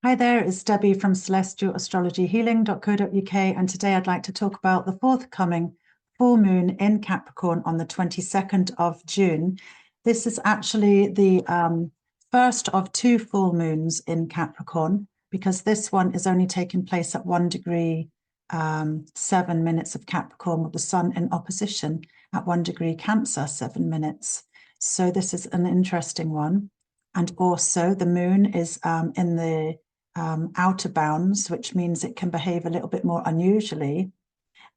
Hi there, it's Debbie from celestialastrologyhealing.co.uk, and today I'd like to talk about the forthcoming full moon in Capricorn on the 22nd of June. This is actually the first of two full moons in Capricorn, because this one is only taking place at 1 degree 7 minutes of Capricorn, with the sun in opposition at 1 degree Cancer 7 minutes. So this is an interesting one. And also the moon is in the outer bounds, which means it can behave a little bit more unusually.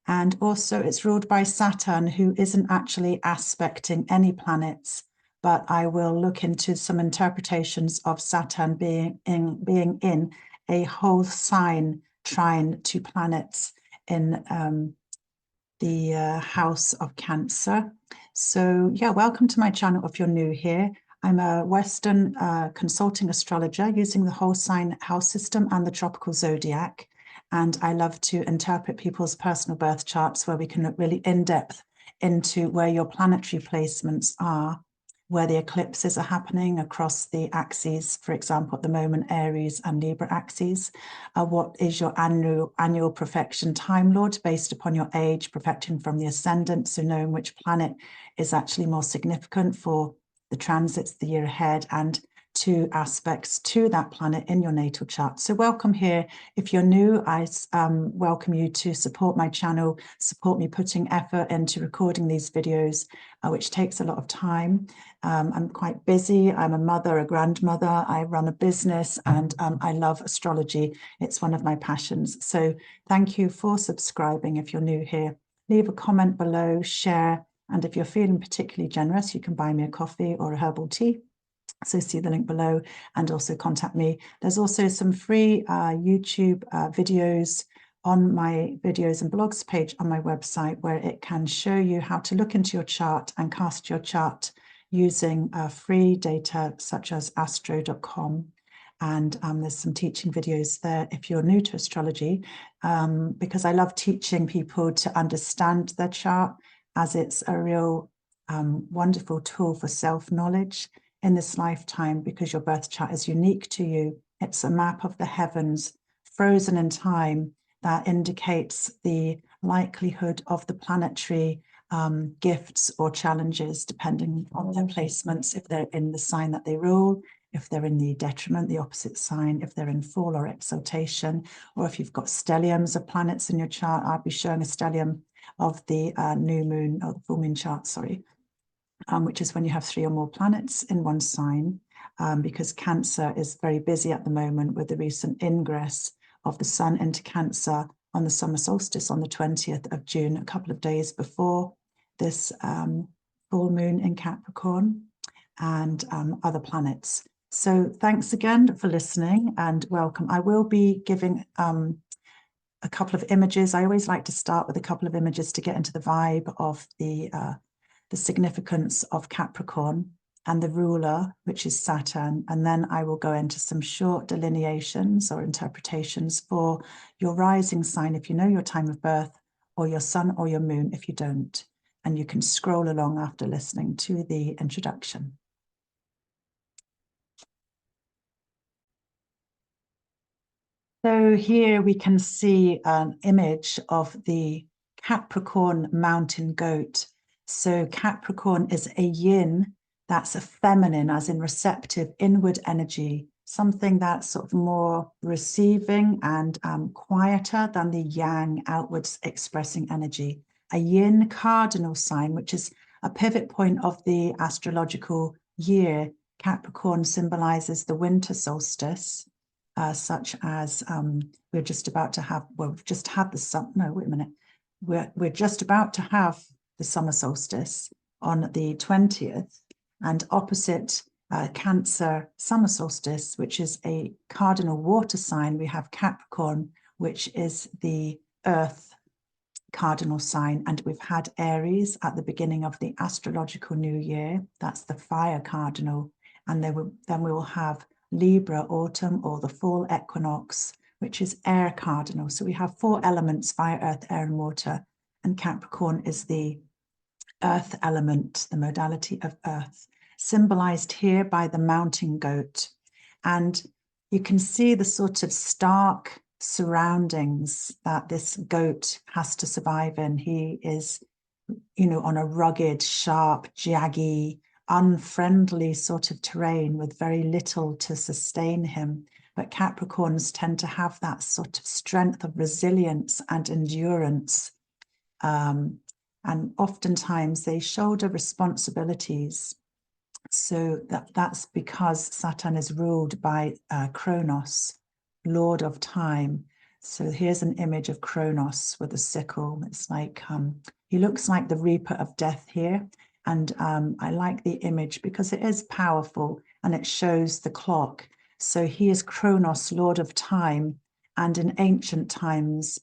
And also it's ruled by Saturn, who isn't actually aspecting any planets, but I will look into some interpretations of Saturn being in a whole sign trine to planets in the house of Cancer. So yeah, welcome to my channel if you're new here. I'm a Western consulting astrologer using the whole sign house system and the tropical zodiac. And I love to interpret people's personal birth charts, where we can look really in depth into where your planetary placements are, where the eclipses are happening across the axes, for example, at the moment, Aries and Libra axes. What is your annual perfection Time Lord based upon your age, perfecting from the ascendant, so knowing which planet is actually more significant for the transits the year ahead, and two aspects to that planet in your natal chart. So welcome here. If you're new, I welcome you to support my channel, support me putting effort into recording these videos, which takes a lot of time. I'm quite busy. I'm a mother, a grandmother. I run a business, and I love astrology. It's one of my passions. So thank you for subscribing if you're new here. Leave a comment below, share, and if you're feeling particularly generous, you can buy me a coffee or a herbal tea. So see the link below, and also contact me. There's also some free YouTube videos on my videos and blogs page on my website, where it can show you how to look into your chart and cast your chart using free data such as astro.com. And there's some teaching videos there if you're new to astrology, because I love teaching people to understand their chart, as it's a real wonderful tool for self-knowledge in this lifetime, because your birth chart is unique to you. It's a map of the heavens frozen in time that indicates the likelihood of the planetary gifts or challenges, depending on their placements, if they're in the sign that they rule, if they're in the detriment, the opposite sign, if they're in fall or exaltation, or if you've got stelliums of planets in your chart. I'll be showing a stellium of the new moon, or the full moon chart, sorry, which is when you have 3 or more planets in one sign, because Cancer is very busy at the moment with the recent ingress of the sun into Cancer on the summer solstice on the 20th of June, a couple of days before this full moon in Capricorn, and other planets. So thanks again for listening, and welcome. I will be giving a couple of images. I always like to start with a couple of images to get into the vibe of the significance of Capricorn and the ruler, which is Saturn. And then I will go into some short delineations or interpretations for your rising sign if you know your time of birth, or your sun or your moon if you don't. And you can scroll along after listening to the introduction. So here we can see an image of the Capricorn mountain goat. So Capricorn is a yin, that's a feminine, as in receptive, inward energy, something that's sort of more receiving and quieter than the yang, outwards expressing energy. A yin cardinal sign, which is a pivot point of the astrological year. Capricorn symbolizes the winter solstice, such as we're just about to have, well, we've just had the sun, no, wait a minute. We're just about to have the summer solstice on the 20th, and opposite Cancer summer solstice, which is a cardinal water sign, we have Capricorn, which is the earth cardinal sign. And we've had Aries at the beginning of the astrological new year, that's the fire cardinal. And then we will have Libra autumn, or the fall equinox, which is air cardinal. So we have 4 elements: fire, earth, air, and water. And Capricorn is the earth element, the modality of earth, symbolized here by the mountain goat. And you can see the sort of stark surroundings that this goat has to survive in. He is, you know, on a rugged, sharp, jaggy, unfriendly sort of terrain with very little to sustain him. But Capricorns tend to have that sort of strength of resilience and endurance. And oftentimes they shoulder responsibilities. So that's because Saturn is ruled by Kronos, Lord of Time. So here's an image of Kronos with a sickle. It's like, he looks like the Reaper of Death here. And I like the image because it is powerful and it shows the clock. So he is Kronos, Lord of Time. And in ancient times,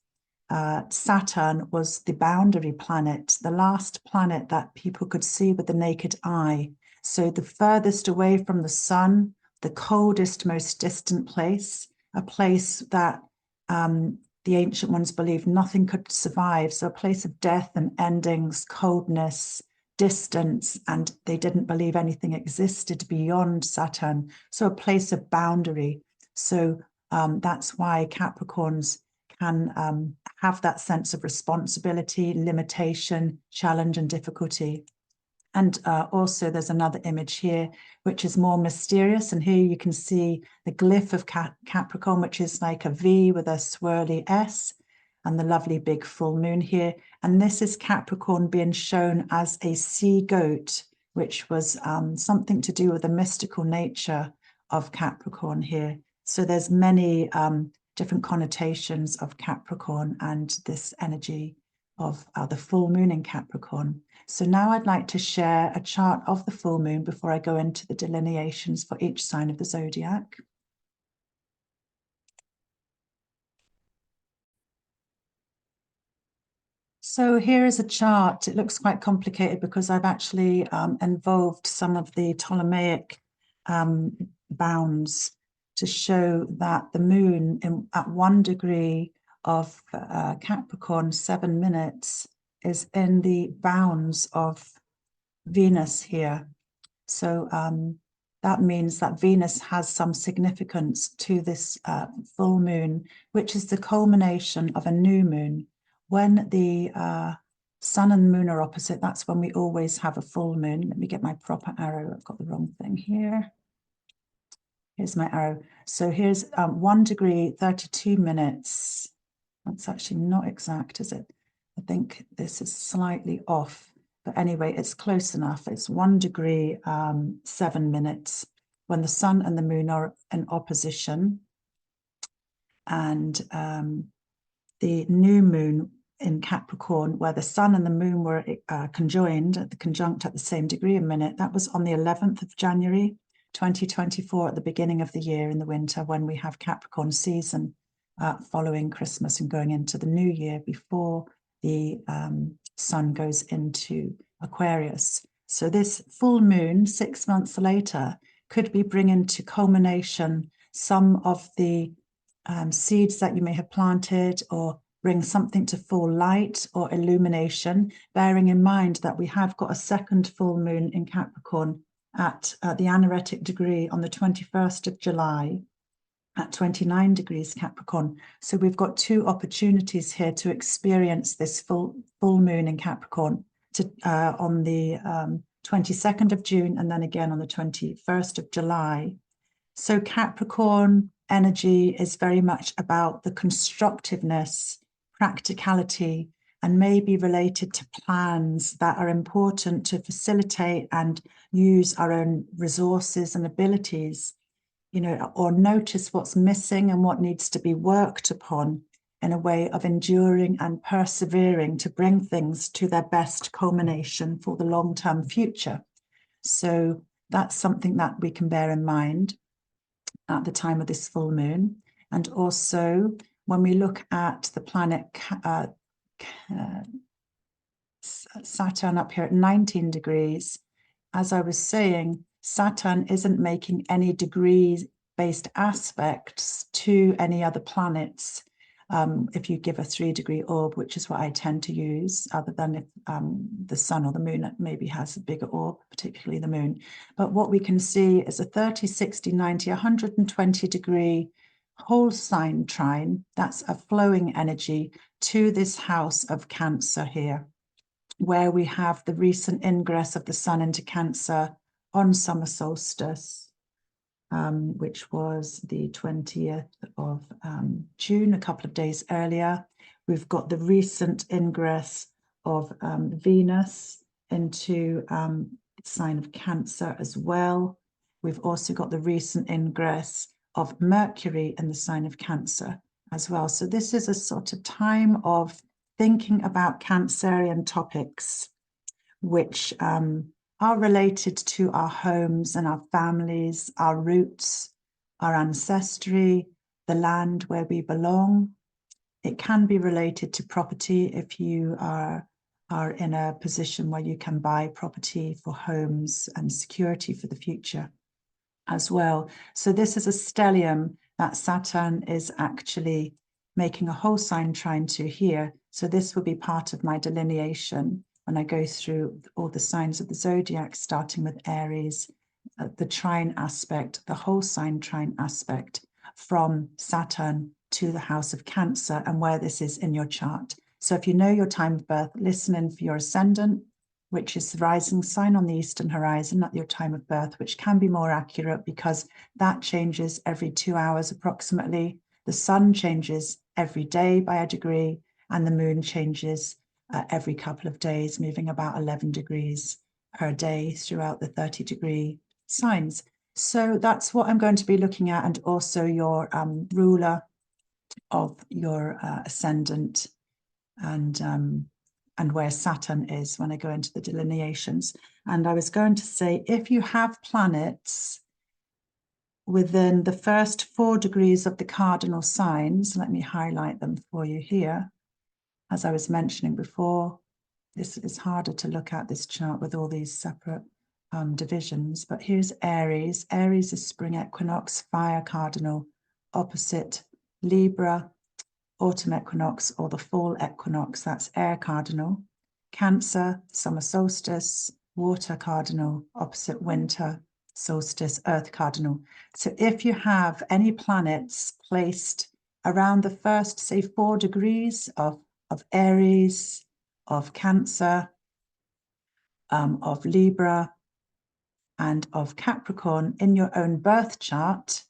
Saturn was the boundary planet, the last planet that people could see with the naked eye. So the furthest away from the sun, the coldest, most distant place, a place that the ancient ones believed nothing could survive. So a place of death and endings, coldness, distance, and they didn't believe anything existed beyond Saturn. So a place of boundary. So that's why Capricorns can have that sense of responsibility, limitation, challenge, and difficulty. And also there's another image here, which is more mysterious. And here you can see the glyph of Capricorn, which is like a V with a swirly S, and the lovely big full moon here. And this is Capricorn being shown as a sea goat, which was something to do with the mystical nature of Capricorn here. So there's many different connotations of Capricorn and this energy of the full moon in Capricorn. So now I'd like to share a chart of the full moon before I go into the delineations for each sign of the zodiac. So here is a chart. It looks quite complicated because I've actually involved some of the Ptolemaic bounds to show that the moon at 1 degree of Capricorn, 7 minutes, is in the bounds of Venus here. So that means that Venus has some significance to this full moon, which is the culmination of a new moon. When the sun and moon are opposite, that's when we always have a full moon. Let me get my proper arrow. I've got the wrong thing here. Here's my arrow. So here's 1 degree, 32 minutes. That's actually not exact, is it? I think this is slightly off. But anyway, it's close enough. It's 1 degree, 7 minutes when the sun and the moon are in opposition. And the new moon in Capricorn, where the sun and the moon were conjunct at the same degree a minute, that was on the 11th of January, 2024, at the beginning of the year in the winter, when we have Capricorn season following Christmas and going into the new year before the sun goes into Aquarius. So this full moon, 6 months later, could be bringing to culmination some of the seeds that you may have planted, or bring something to full light or illumination, bearing in mind that we have got a second full moon in Capricorn at the anaretic degree on the 21st of July at 29 degrees Capricorn. So we've got 2 opportunities here to experience this full moon in Capricorn on the 22nd of June and then again on the 21st of July. So Capricorn energy is very much about the constructiveness, practicality, and may be related to plans that are important to facilitate and use our own resources and abilities, you know, or notice what's missing and what needs to be worked upon in a way of enduring and persevering to bring things to their best culmination for the long-term future. So that's something that we can bear in mind at the time of this full moon. And also when we look at the planet Saturn up here at 19 degrees, as I was saying, Saturn isn't making any degree-based aspects to any other planets. if you give a 3-degree orb, which is what I tend to use, other than if the sun or the moon maybe has a bigger orb, particularly the moon. But what we can see is a 30, 60, 90, 120-degree whole sign trine. That's a flowing energy to this house of Cancer here, where we have the recent ingress of the sun into Cancer on summer solstice, which was the 20th of June, a couple of days earlier. We've got the recent ingress of Venus into the sign of Cancer as well. We've also got the recent ingress of Mercury in the sign of Cancer as well. So this is a sort of time of thinking about Cancerian topics, which are related to our homes and our families, our roots, our ancestry, the land where we belong. It can be related to property if you are in a position where you can buy property for homes and security for the future as well. So this is a stellium that Saturn is actually making a whole sign trine to here. So this will be part of my delineation when I go through all the signs of the zodiac, starting with Aries, the trine aspect, the whole sign trine aspect from Saturn to the house of Cancer and where this is in your chart. So if you know your time of birth, listen in for your ascendant, which is the rising sign on the eastern horizon at your time of birth, which can be more accurate because that changes every 2 hours approximately. The sun changes every day by a degree, and the moon changes every couple of days, moving about 11 degrees per day throughout the 30-degree signs. So that's what I'm going to be looking at, and also your ruler of your ascendant and where Saturn is when I go into the delineations. And I was going to say, if you have planets within the first 4 degrees of the cardinal signs, let me highlight them for you here. As I was mentioning before, this is harder to look at, this chart with all these separate divisions, but here's Aries. Aries is spring equinox, fire cardinal, opposite Libra, autumn equinox, or the fall equinox, that's air cardinal. Cancer, summer solstice, water cardinal, opposite winter solstice, earth cardinal. So if you have any planets placed around the first, say, 4 degrees of Aries, of Cancer, of Libra, and of Capricorn in your own birth chart,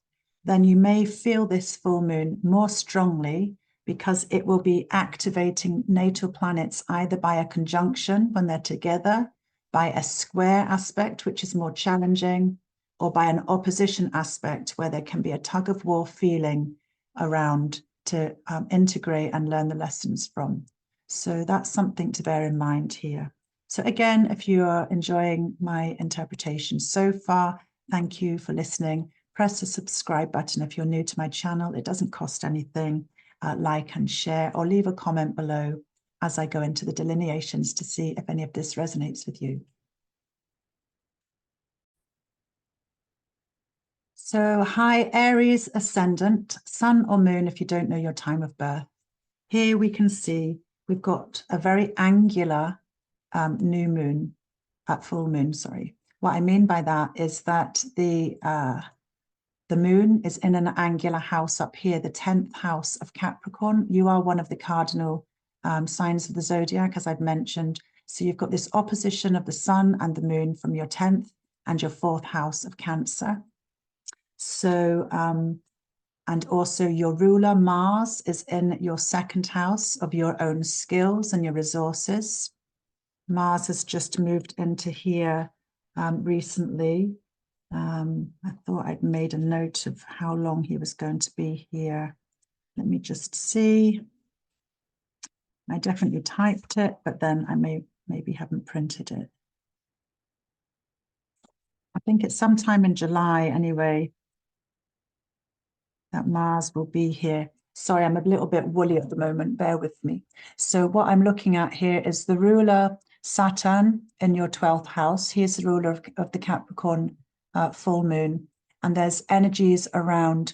then you may feel this full moon more strongly because it will be activating natal planets either by a conjunction when they're together, by a square aspect, which is more challenging, or by an opposition aspect where there can be a tug of war feeling around to integrate and learn the lessons from. So that's something to bear in mind here. So again, if you are enjoying my interpretation so far, thank you for listening. Press the subscribe button if you're new to my channel. It doesn't cost anything. Like and share, or leave a comment below as I go into the delineations to see if any of this resonates with you. So, hi, Aries ascendant, sun or moon if you don't know your time of birth. Here we can see we've got a very angular new moon, full moon, sorry. What I mean by that is that the moon is in an angular house up here, the 10th house of Capricorn. You are one of the cardinal signs of the zodiac, as I've mentioned. So you've got this opposition of the sun and the moon from your 10th and your 4th house of Cancer. So, and also your ruler, Mars, is in your 2nd house of your own skills and your resources. Mars has just moved into here recently. I thought I'd made a note of how long he was going to be here. Let me just see. I definitely typed it, but then I maybe haven't printed it. I think it's sometime in July anyway that Mars will be here. Sorry, I'm a little bit woolly at the moment, bear with me. So what I'm looking at here is the ruler Saturn in your 12th house. He is the ruler of the Capricorn full moon, and there's energies around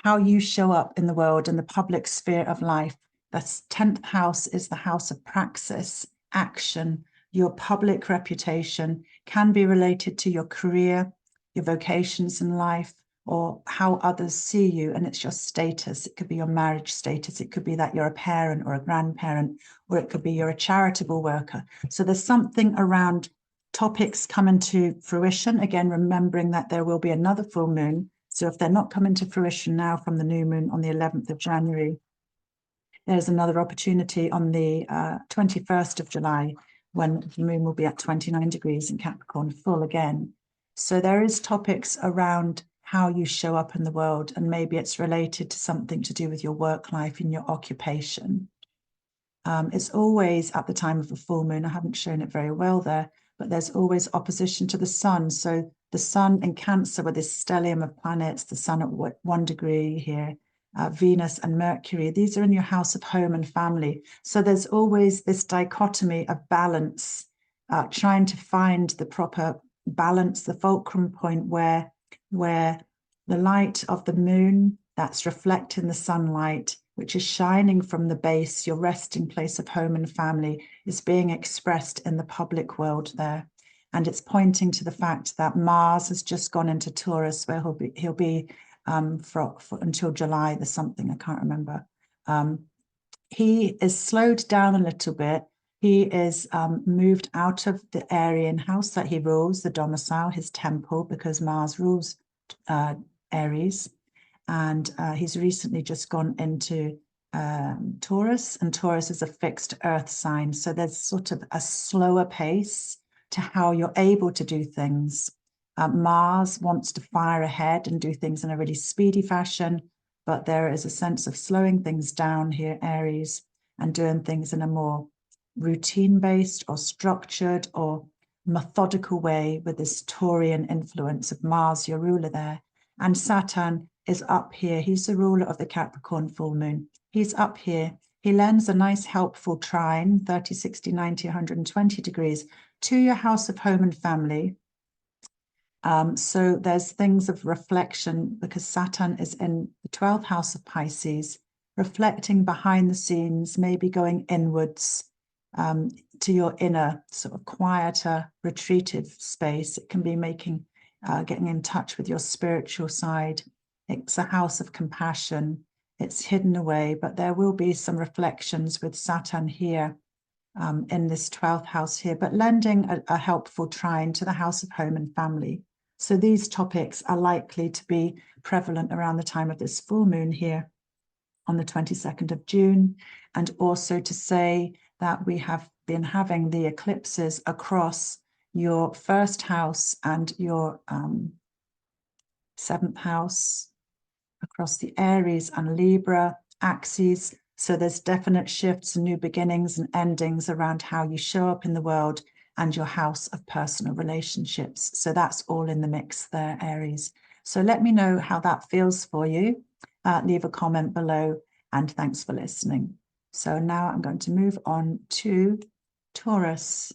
how you show up in the world, in the public sphere of life. The 10th house is the house of praxis, action. Your public reputation can be related to your career, your vocations in life, or how others see you, and it's your status. It could be your marriage status. It could be that you're a parent or a grandparent, or it could be you're a charitable worker. So there's something around topics coming to fruition. Again, remembering that there will be another full moon. So if they're not coming to fruition now from the new moon on the 11th of January, there's another opportunity on the 21st of July, when the moon will be at 29 degrees in Capricorn, full again. So there is topics around how you show up in the world, and maybe it's related to something to do with your work life and your occupation. It's always at the time of a full moon. I haven't shown it very well there, but there's always opposition to the sun. So the sun in Cancer with this stellium of planets, the sun at 1 degree here, Venus and Mercury, these are in your house of home and family. So there's always this dichotomy of balance, trying to find the proper balance, the fulcrum point where the light of the moon that's reflecting the sunlight, which is shining from the base, your resting place of home and family, is being expressed in the public world there. And it's pointing to the fact that Mars has just gone into Taurus, where he'll be for until July. There's something I can't remember. He is slowed down a little bit. He is moved out of the Aryan house that he rules, the domicile, his temple, because Mars rules Aries. And he's recently just gone into Taurus, and Taurus is a fixed earth sign. So there's sort of a slower pace to how you're able to do things. Mars wants to fire ahead and do things in a really speedy fashion, but there is a sense of slowing things down here, Aries, and doing things in a more routine-based or structured or methodical way, with this Taurian influence of Mars, your ruler there. And Saturn is up here. He's the ruler of the Capricorn full moon. He's up here. He lends a nice helpful trine, 30, 60, 90, 120 degrees, to your house of home and family. So there's things of reflection, because Saturn is in the 12th house of Pisces, reflecting behind the scenes, maybe going inwards to your inner, sort of quieter, retreated space. It can be getting in touch with your spiritual side. It's a house of compassion. It's hidden away, but there will be some reflections with Saturn here in this 12th house here, but lending a helpful trine to the house of home and family. So these topics are likely to be prevalent around the time of this full moon here on the 22nd of June. And also to say that we have been having the eclipses across your first house and your 7th house, across the Aries and Libra axes. So there's definite shifts and new beginnings and endings around how you show up in the world and your house of personal relationships. So that's all in the mix there, Aries. So let me know how that feels for you. Leave a comment below, and thanks for listening. So now I'm going to move on to Taurus.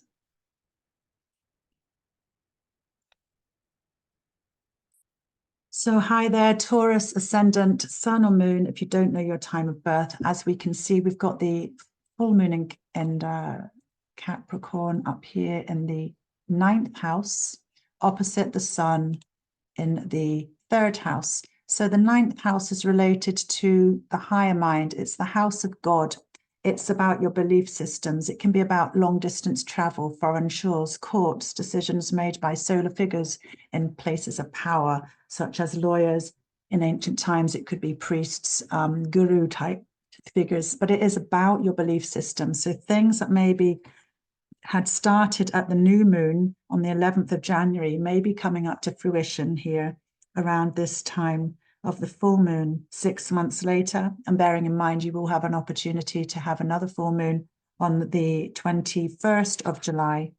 So hi there, Taurus, ascendant, sun or moon, if you don't know your time of birth. As we can see, we've got the full moon in Capricorn up here in the 9th house, opposite the sun in the 3rd house. So the 9th house is related to the higher mind. It's the house of God. It's about your belief systems. It can be about long distance travel, foreign shores, courts, decisions made by solar figures in places of power, such as lawyers. In ancient times, it could be priests, guru type figures, but it is about your belief system. So things that maybe had started at the new moon on the 11th of January may be coming up to fruition here around this time of the full moon 6 months later. And bearing in mind, you will have an opportunity to have another full moon on the 21st of July,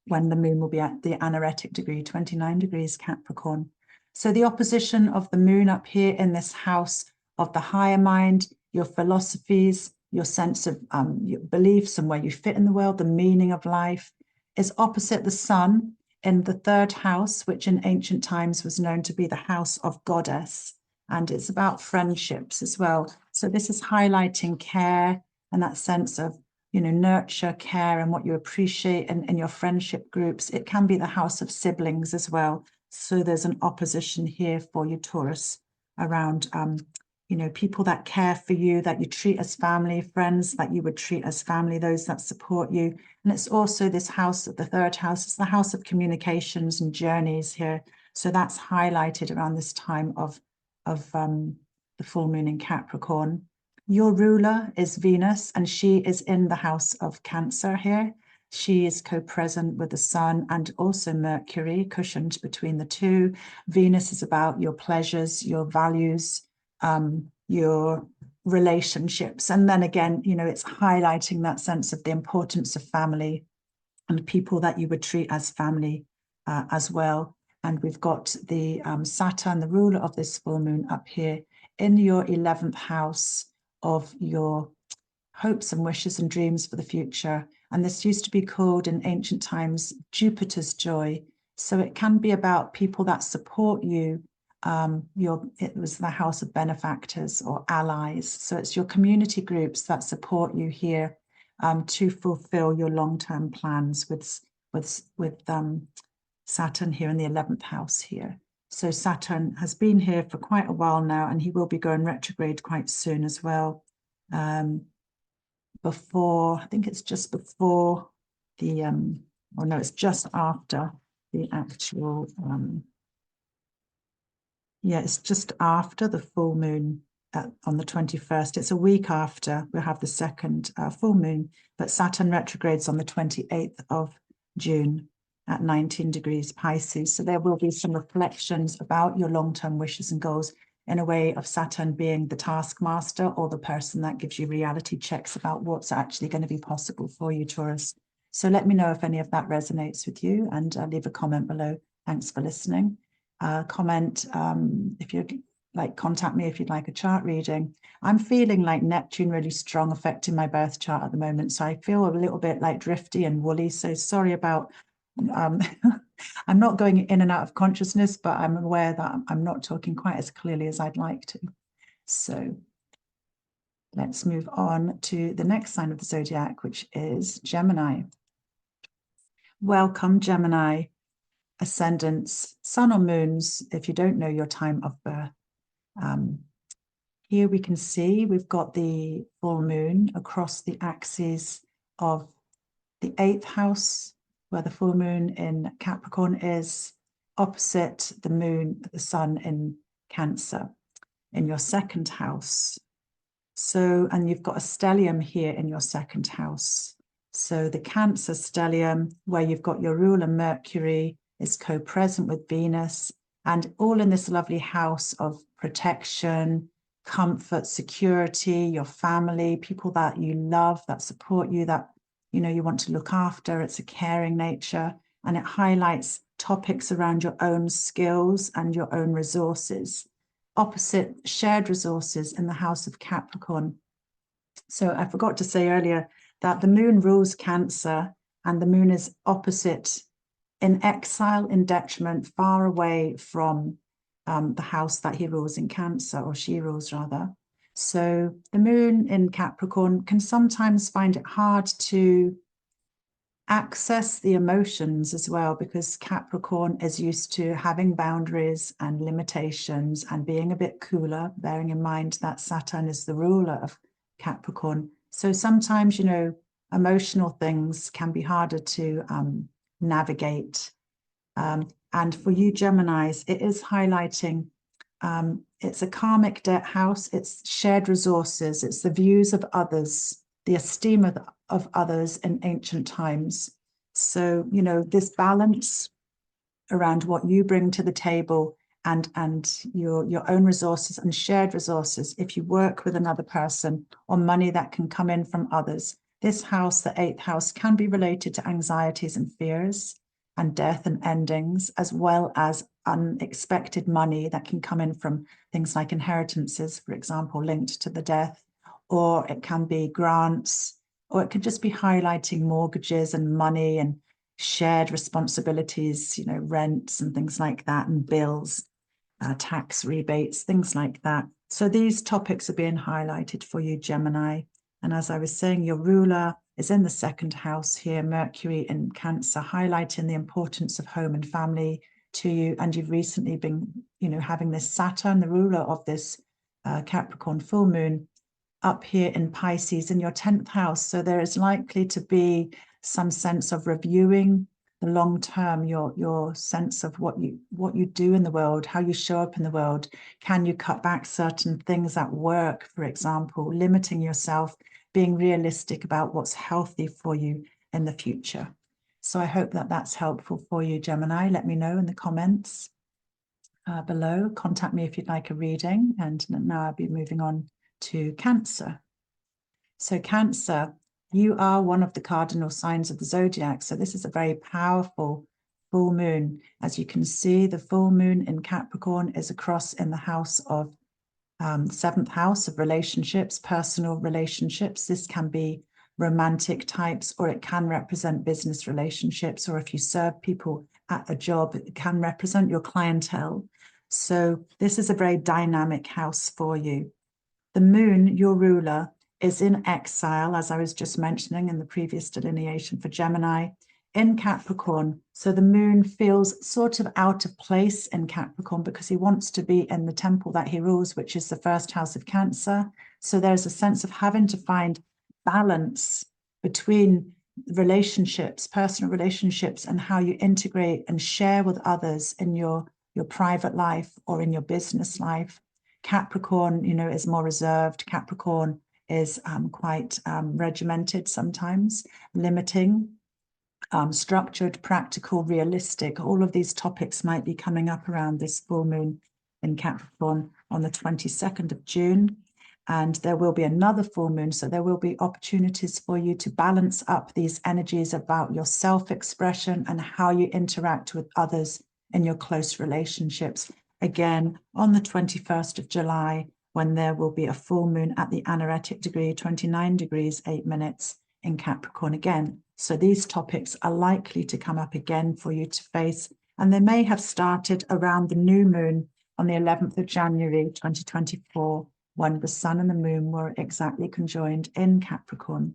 when the moon will be at the anaretic degree, 29 degrees Capricorn. So the opposition of the moon up here in this house of the higher mind, your philosophies, your sense of your beliefs and where you fit in the world, the meaning of life, is opposite the sun in the 3rd house, which in ancient times was known to be the house of goddess. and it's about friendships as well. So this is highlighting care and that sense of, you know, nurture, care, and what you appreciate in your friendship groups. It can be the house of siblings as well. So there's an opposition here for you, Taurus, around, you know, people that care for you, that you treat as family, friends that you would treat as family, those that support you. And it's also this house, the third house, it's the house of communications and journeys here. So that's highlighted around this time of the full moon in Capricorn. Your ruler is Venus, and she is in the house of Cancer here. She is co-present with the Sun and also Mercury, cushioned between the two. Venus is about your pleasures, your values, your relationships. And then again, you know, it's highlighting that sense of the importance of family and people that you would treat as family as well. And we've got the Saturn, the ruler of this full moon, up here in your 11th house of your hopes and wishes and dreams for the future. And this used to be called in ancient times Jupiter's joy. So it can be about people that support you. It was the house of benefactors or allies. So it's your community groups that support you here to fulfill your long-term plans with Saturn here in the 11th house here. So Saturn has been here for quite a while now, and he will be going retrograde quite soon as well. Before, I think it's just before the, or no, it's just after the actual, yeah, it's just after the full moon on the 21st. It's a week after we'll have the second full moon, but Saturn retrogrades on the 28th of June at 19 degrees Pisces. So there will be some reflections about your long-term wishes and goals in a way of Saturn being the taskmaster or the person that gives you reality checks about what's actually going to be possible for you, Taurus. So let me know if any of that resonates with you, and leave a comment below. Thanks for listening. Comment if you'd like, contact me if you'd like a chart reading. I'm feeling like Neptune really strong affecting my birth chart at the moment. So I feel a little bit like drifty and woolly. So sorry about I'm not going in and out of consciousness, but I'm aware that I'm not talking quite as clearly as I'd like to. So let's move on to the next sign of the zodiac, which is Gemini. Welcome, Gemini. Ascendants, sun or moons, if you don't know your time of birth. Here we can see we've got the full moon across the axes of the 8th house, where the full moon in Capricorn is, opposite the moon, the sun in Cancer, in your 2nd house. So, and you've got a stellium here in your 2nd house. So the Cancer stellium, where you've got your ruler Mercury, is co-present with Venus, and all in this lovely house of protection, comfort, security, your family, people that you love, that support you, that you know you want to look after. It's a caring nature, and it highlights topics around your own skills and your own resources. Opposite, shared resources in the house of Capricorn. So I forgot to say earlier that the moon rules Cancer, and the moon is opposite, in exile, in detriment, far away from the house that he rules in Cancer, or she rules rather. So the moon in Capricorn can sometimes find it hard to access the emotions as well, because Capricorn is used to having boundaries and limitations and being a bit cooler, bearing in mind that Saturn is the ruler of Capricorn. So sometimes, you know, emotional things can be harder to navigate. And for you Geminis, it is highlighting, it's a karmic debt house, it's shared resources, it's the views of others, the esteem of others in ancient times. So, you know, this balance around what you bring to the table and your own resources and shared resources, if you work with another person, or money that can come in from others. This house, the 8th house, can be related to anxieties and fears and death and endings, as well as unexpected money that can come in from things like inheritances, for example, linked to the death, or it can be grants, or it could just be highlighting mortgages and money and shared responsibilities, you know, rents and things like that, and bills. tax rebates, things like that. So these topics are being highlighted for you, Gemini. And as I was saying, your ruler is in the second house here, Mercury in Cancer, highlighting the importance of home and family to you. And you've recently been, having this Saturn, the ruler of this Capricorn full moon, up here in Pisces in your 10th house. So there is likely to be some sense of reviewing the long term, your sense of what you do in the world, how you show up in the world. Can you cut back certain things at work, for example, limiting yourself, being realistic about what's healthy for you in the future. So I hope that that's helpful for you, Gemini. Let me know in the comments below. Contact me if you'd like a reading. And now I'll be moving on to Cancer. So Cancer, you are one of the cardinal signs of the zodiac. So this is a very powerful full moon. As you can see, the full moon in Capricorn is across in the house of 7th house of relationships, personal relationships. This can be romantic types, or it can represent business relationships, or if you serve people at a job, it can represent your clientele. So this is a very dynamic house for you. The moon, your ruler, is in exile, as I was just mentioning in the previous delineation for Gemini, in Capricorn. So the moon feels sort of out of place in Capricorn because he wants to be in the temple that he rules, which is the first house of Cancer. So there's a sense of having to find balance between relationships, personal relationships, and how you integrate and share with others in your private life or in your business life. Capricorn, is more reserved. Capricorn is quite regimented sometimes, limiting, structured, practical, realistic. All of these topics might be coming up around this full moon in Capricorn on the 22nd of June. And there will be another full moon. So there will be opportunities for you to balance up these energies about your self-expression and how you interact with others in your close relationships. Again, on the 21st of July, when there will be a full moon at the anaretic degree, 29 degrees, 8 minutes in Capricorn again. So these topics are likely to come up again for you to face. And they may have started around the new moon on the 11th of January, 2024, when the sun and the moon were exactly conjoined in Capricorn.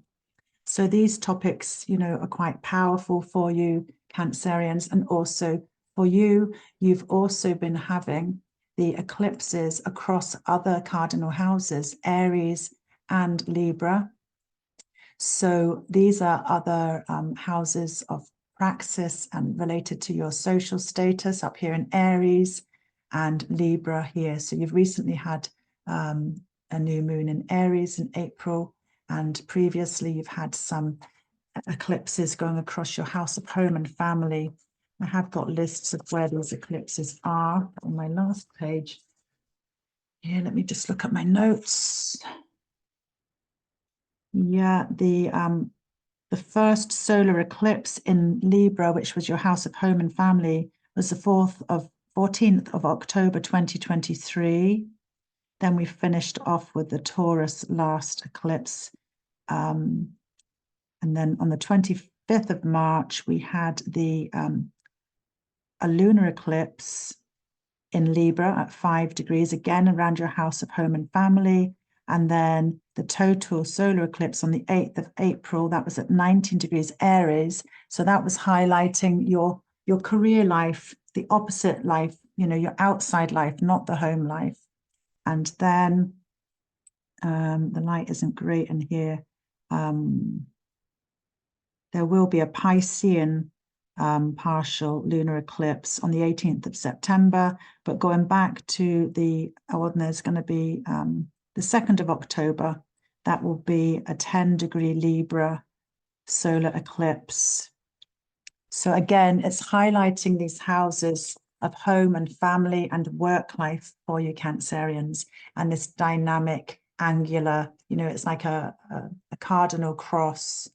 So these topics, are quite powerful for you, Cancerians, and also for you, you've also been having the eclipses across other cardinal houses, Aries and Libra. So these are other houses of praxis and related to your social status up here in Aries and Libra here. So you've recently had a new moon in Aries in April, and previously you've had some eclipses going across your house of home and family. I have got lists of where these eclipses are on my last page. Here, let me just look at my notes. Yeah, the first solar eclipse in Libra, which was your house of home and family, was the 14th of October 2023. Then we finished off with the Taurus last eclipse. And then on the 25th of March, we had a lunar eclipse in Libra at 5 degrees, again around your house of home and family. And then the total solar eclipse on the 8th of April, that was at 19 degrees Aries. So that was highlighting your career life, the opposite life, your outside life, not the home life. And then the light isn't great in here. There will be a Piscean partial lunar eclipse on the 18th of September, but going back to there's going to be the 2nd of October, that will be a 10-degree Libra solar eclipse. So again, it's highlighting these houses of home and family and work life for you Cancerians, and this dynamic angular, it's like a cardinal cross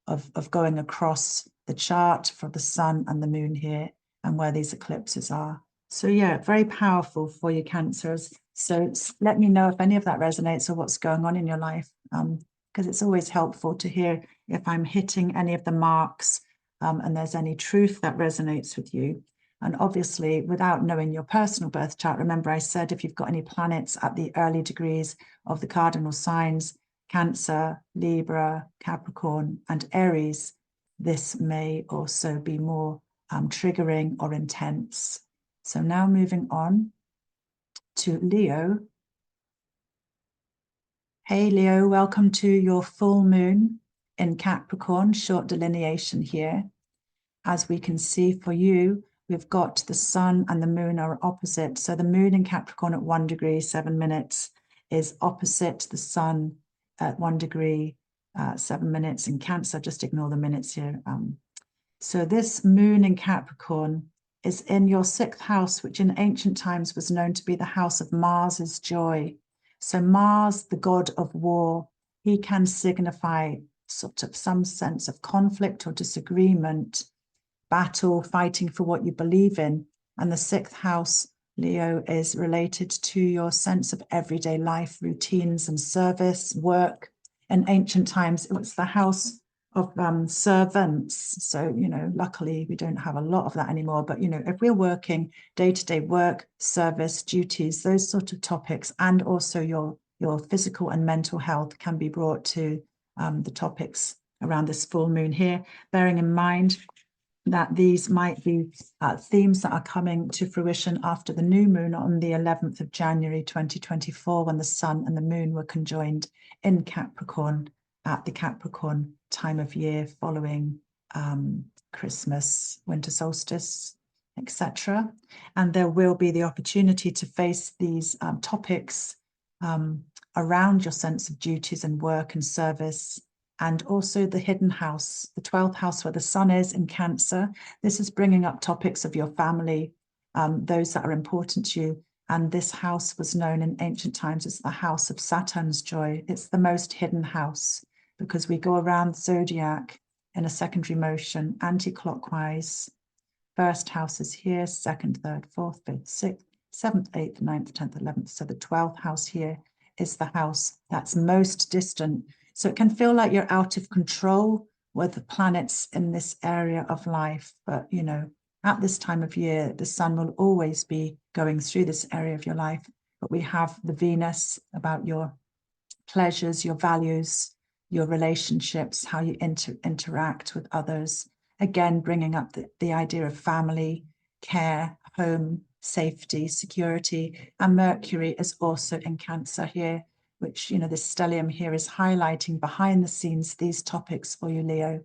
of going across the chart for the sun and the moon here and where these eclipses are. So yeah, very powerful for you Cancers. So let me know if any of that resonates or what's going on in your life, because it's always helpful to hear if I'm hitting any of the marks and there's any truth that resonates with you. And obviously, without knowing your personal birth chart, remember I said if you've got any planets at the early degrees of the cardinal signs, Cancer, Libra, Capricorn, and Aries, this may also be more triggering or intense. So now moving on to Leo. Hey Leo, welcome to your full moon in Capricorn, short delineation here. As we can see for you, we've got the sun and the moon are opposite. So the moon in Capricorn at 1 degree, 7 minutes is opposite the sun at 1 degree, 7 minutes in Cancer. Just ignore the minutes here. So this moon in Capricorn is in your 6th house, which in ancient times was known to be the house of Mars's joy. So Mars, the god of war, he can signify sort of some sense of conflict or disagreement, battle, fighting for what you believe in. And the 6th house, Leo, is related to your sense of everyday life, routines and service, work. In ancient times, it was the house of servants. So, you know, luckily we don't have a lot of that anymore. But, you know, if we're working day-to-day work, service, duties, those sort of topics, and also your physical and mental health can be brought to the topics around this full moon here, bearing in mind that these might be themes that are coming to fruition after the new moon on the 11th of January 2024, when the sun and the moon were conjoined in Capricorn at the Capricorn time of year following Christmas, winter solstice, etc. And there will be the opportunity to face these topics around your sense of duties and work and service, and also the hidden house, the 12th house where the sun is in Cancer. This is bringing up topics of your family, those that are important to you. And this house was known in ancient times as the house of Saturn's joy. It's the most hidden house because we go around Zodiac in a secondary motion, anti-clockwise. First house is here, 2nd, 3rd, 4th, 5th, 6th, 7th, 8th, 9th, 10th, 11th. So the 12th house here is the house that's most distant. So it can feel like you're out of control with the planets in this area of life. But, you know, at this time of year, the sun will always be going through this area of your life. But we have the Venus about your pleasures, your values, your relationships, how you interact with others. Again, bringing up the idea of family, care, home, safety, security. And Mercury is also in Cancer here, which, you know, this stellium here is highlighting behind the scenes these topics for you, Leo.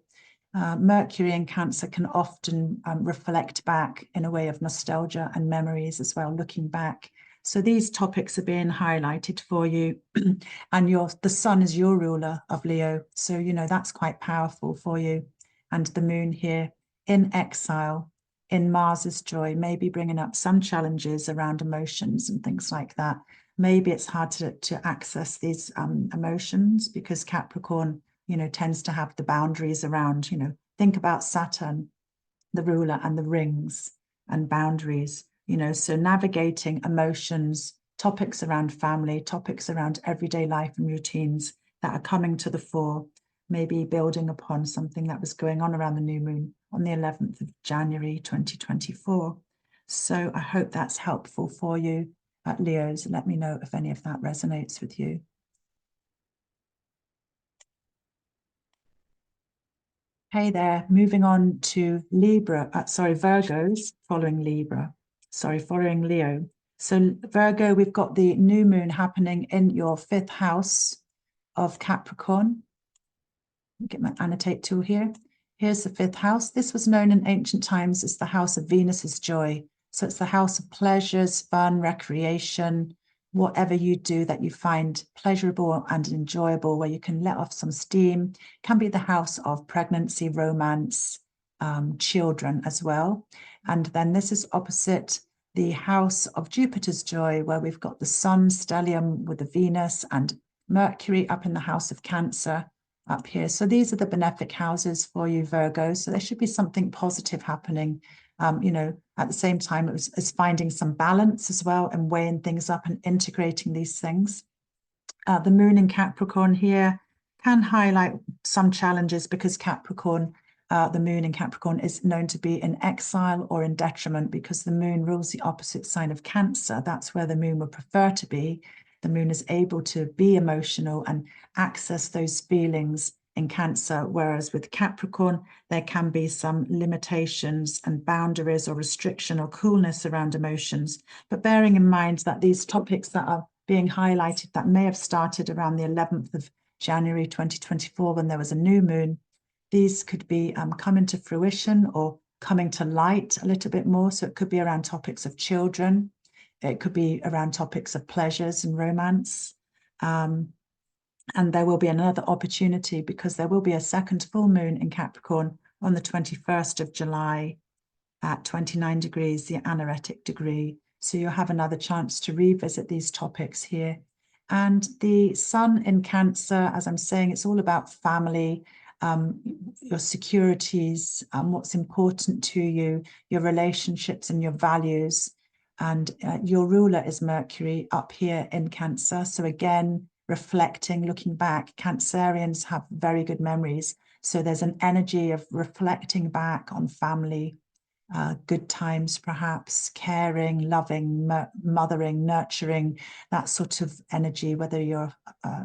Mercury in Cancer can often reflect back in a way of nostalgia and memories as well, looking back. So these topics are being highlighted for you. And the sun is your ruler of Leo. So, you know, that's quite powerful for you. And the moon here in exile, in Mars's joy, maybe bringing up some challenges around emotions and things like that. Maybe it's hard to access these emotions because Capricorn, you know, tends to have the boundaries around, you know, think about Saturn, the ruler, and the rings and boundaries, you know, so navigating emotions, topics around family, topics around everyday life and routines that are coming to the fore, maybe building upon something that was going on around the new moon on the 11th of January 2024. So I hope that's helpful for you, Leos. Let me know if any of that resonates with you. Hey there, moving on to Libra, Virgos, following Libra, following Leo. So Virgo, we've got the new moon happening in your 5th house of Capricorn. Get my annotate tool here. Here's the 5th house. This was known in ancient times as the house of Venus's joy. So it's the house of pleasures, fun, recreation, whatever you do that you find pleasurable and enjoyable, where you can let off some steam. Can be the house of pregnancy, romance, children as well. And then this is opposite the house of Jupiter's joy, where we've got the sun stellium with the Venus and Mercury up in the house of Cancer up here. So these are the benefic houses for you, Virgo. So there should be something positive happening. You know, at the same time, it's finding some balance as well and weighing things up and integrating these things. The moon in Capricorn here can highlight some challenges because Capricorn the moon in Capricorn is known to be in exile or in detriment, because the moon rules the opposite sign of Cancer. That's where the moon would prefer to be. The moon is able to be emotional and access those feelings in Cancer, whereas with Capricorn, there can be some limitations and boundaries or restriction or coolness around emotions. But bearing in mind that these topics that are being highlighted that may have started around the 11th of January 2024, when there was a new moon, these could be coming to fruition or coming to light a little bit more. So it could be around topics of children. It could be around topics of pleasures and romance. And there will be another opportunity, because there will be a second full moon in Capricorn on the 21st of July at 29 degrees, the anaretic degree. So you'll have another chance to revisit these topics here. And the sun in Cancer, as I'm saying, it's all about family, your securities, what's important to you, your relationships and your values. And your ruler is Mercury up here in Cancer. So again, reflecting, looking back, Cancerians have very good memories. So there's an energy of reflecting back on family, good times, perhaps caring, loving, mothering, nurturing, that sort of energy, whether you're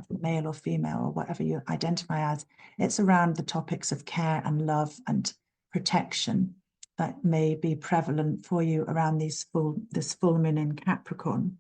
male or female or whatever you identify as. It's around the topics of care and love and protection that may be prevalent for you around this full moon in Capricorn.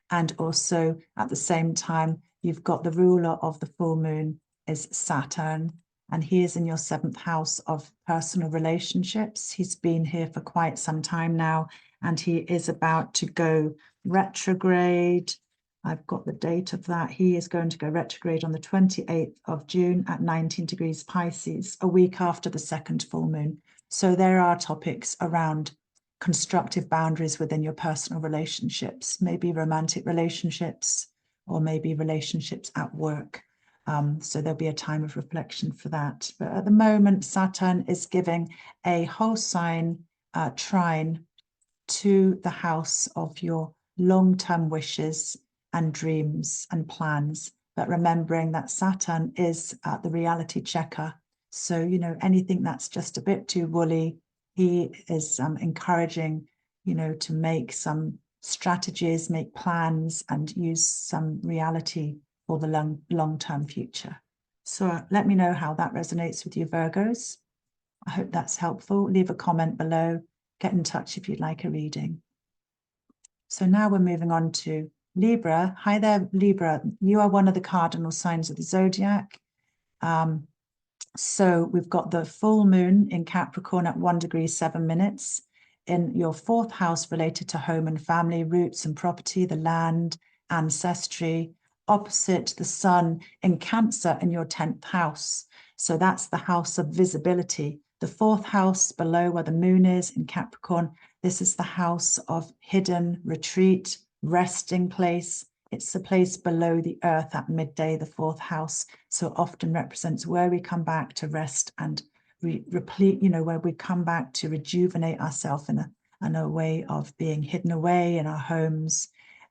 And also at the same time, you've got the ruler of the full moon is Saturn, and he is in your 7th house of personal relationships. He's been here for quite some time now, and he is about to go retrograde. I've got the date of that. He is going to go retrograde on the 28th of June at 19 degrees Pisces, a week after the second full moon. So there are topics around constructive boundaries within your personal relationships, maybe romantic relationships, or maybe relationships at work. So there'll be a time of reflection for that. But at the moment, Saturn is giving a whole sign trine to the house of your long-term wishes and dreams and plans. But remembering that Saturn is the reality checker. So, you know, anything that's just a bit too woolly, he is encouraging, you know, to make some strategies, make plans, and use some reality for the long-term future. So let me know how that resonates with you, Virgos. I hope that's helpful. Leave a comment below. Get in touch if you'd like a reading. So now we're moving on to Libra. Hi there, Libra. You are one of the cardinal signs of the Zodiac. So we've got the full moon in Capricorn at 1 degree 7 minutes in your 4th house, related to home and family, roots and property, the land, ancestry, opposite the sun in Cancer in your 10th house. So that's the house of visibility. The 4th house below where the moon is in Capricorn, this is the house of hidden retreat, resting place. It's the place below the earth at midday, the 4th house. So often represents where we come back to rest and replete, you know, where we come back to rejuvenate ourselves in a way of being hidden away in our homes.